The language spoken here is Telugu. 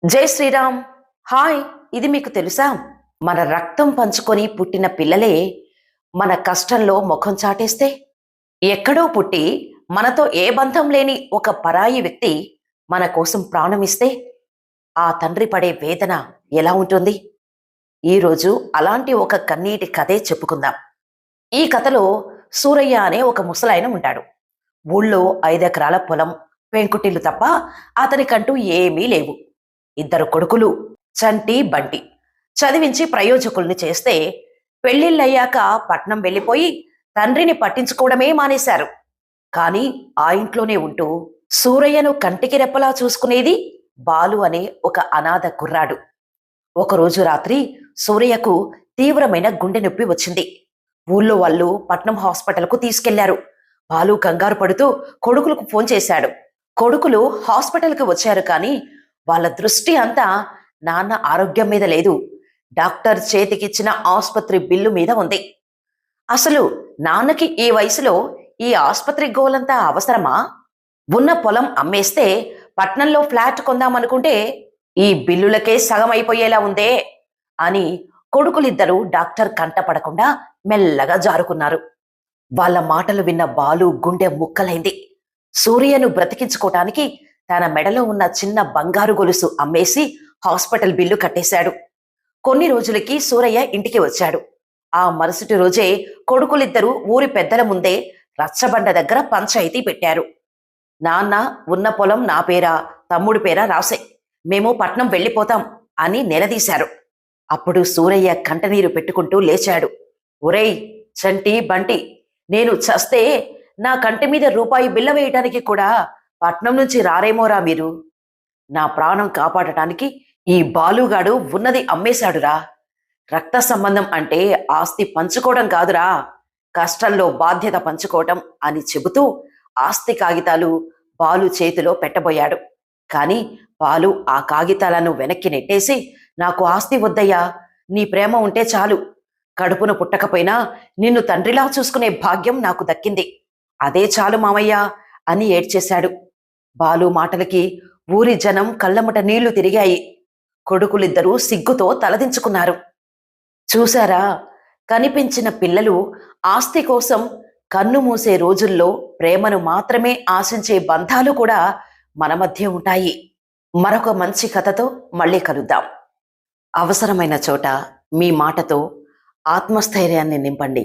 జై శ్రీరామ్. హాయ్. ఇది మీకు తెలుసా? మన రక్తం పంచుకొని పుట్టిన పిల్లలే మన కష్టంలో ముఖం చాటేస్తే, ఎక్కడో పుట్టి మనతో ఏ బంధం లేని ఒక పరాయి వ్యక్తి మన కోసం ప్రాణమిస్తే ఆ తండ్రి పడే వేదన ఎలా ఉంటుంది? ఈరోజు అలాంటి ఒక కన్నీటి కథే చెప్పుకుందాం. ఈ కథలో సూరయ్య అనే ఒక ముసలాయన ఉంటాడు. ఊళ్ళో 5 ఎకరాల పొలం, పెంకుటిల్లు తప్ప అతనికంటూ ఏమీ లేవు. ఇద్దరు కొడుకులు, చంటి బంటి. చదివించి ప్రయోజకుల్ని చేస్తే పెళ్లిళ్ళయ్యాక పట్నం వెళ్ళిపోయి తండ్రిని పట్టించుకోవడమే మానేశారు. కాని ఆ ఇంట్లోనే ఉంటూ సూరయ్యను కంటికి రెప్పలా చూసుకునేది బాలు అనే ఒక అనాథ కుర్రాడు. ఒకరోజు రాత్రి సూరయ్యకు తీవ్రమైన గుండె నొప్పి వచ్చింది. ఊళ్ళో వాళ్ళు పట్నం హాస్పిటల్కు తీసుకెళ్లారు. బాలు కంగారు పడుతూ కొడుకులకు ఫోన్ చేశాడు. కొడుకులు హాస్పిటల్కి వచ్చారు, కానీ వాళ్ళ దృష్టి అంతా నాన్న ఆరోగ్యం మీద లేదు. డాక్టర్ చేతికిచ్చిన ఆసుపత్రి బిల్లు మీద ఉంది. అసలు నాన్నకి ఈ వయసులో ఈ ఆసుపత్రి గోలంతా అవసరమా? ఉన్న పొలం అమ్మేస్తే పట్నంలో ఫ్లాట్ కొందామనుకుంటే ఈ బిల్లులకే సగం అయిపోయేలా ఉందే అని కొడుకులిద్దరూ డాక్టర్ కంటపడకుండా మెల్లగా జారుకున్నారు. వాళ్ళ మాటలు విన్న బాలు గుండె ముక్కలైంది. సూర్యను బ్రతికించుకోటానికి తన మెడలో ఉన్న చిన్న బంగారు గొలుసు అమ్మేసి హాస్పిటల్ బిల్లు కట్టేశాడు. కొన్ని రోజులకి సూరయ్య ఇంటికి వచ్చాడు. ఆ మరుసటి రోజే కొడుకులిద్దరూ ఊరి పెద్దల ముందే రచ్చబండ దగ్గర పంచాయితీ పెట్టారు. నాన్న, ఉన్న పొలం నా పేరా, తమ్ముడి పేరా రాసే, మేము పట్నం వెళ్ళిపోతాం అని నిలదీశారు. అప్పుడు సూరయ్య కంటనీరు పెట్టుకుంటూ లేచాడు. ఒరేయ్ చంటి, బంటి, నేను చస్తే నా కంటి మీద రూపాయి బిల్ల వేయటానికి కూడా పట్నం నుంచి రారేమోరా మీరు. నా ప్రాణం కాపాడటానికి ఈ బాలుగాడు ఉన్నది అమ్మేశాడురా. రక్త సంబంధం అంటే ఆస్తి పంచుకోవడం కాదురా, కష్టంలో బాధ్యత పంచుకోవటం అని చెబుతూ ఆస్తి కాగితాలు బాలు చేతిలో పెట్టబోయాడు. కాని బాలు ఆ కాగితాలను వెనక్కి నెట్టేసి, నాకు ఆస్తి వద్దయ్యా, నీ ప్రేమ ఉంటే చాలు. కడుపును పుట్టకపోయినా నిన్ను తండ్రిలా చూసుకునే భాగ్యం నాకు దక్కింది, అదే చాలు మామయ్య అని ఏడ్చేశాడు. బాలు మాటలకి ఊరి జనం కళ్ళమట నీళ్లు తిరిగాయి. కొడుకులిద్దరూ సిగ్గుతో తలదించుకున్నారు. చూశారా, కనిపించిన పిల్లలు ఆస్తి కోసం కన్ను మూసే రోజుల్లో ప్రేమను మాత్రమే ఆశించే బంధాలు కూడా మన మధ్య ఉంటాయి. మరొక మంచి కథతో మళ్ళీ కలుద్దాం. అవసరమైన చోట మీ మాటతో ఆత్మస్థైర్యాన్ని నింపండి.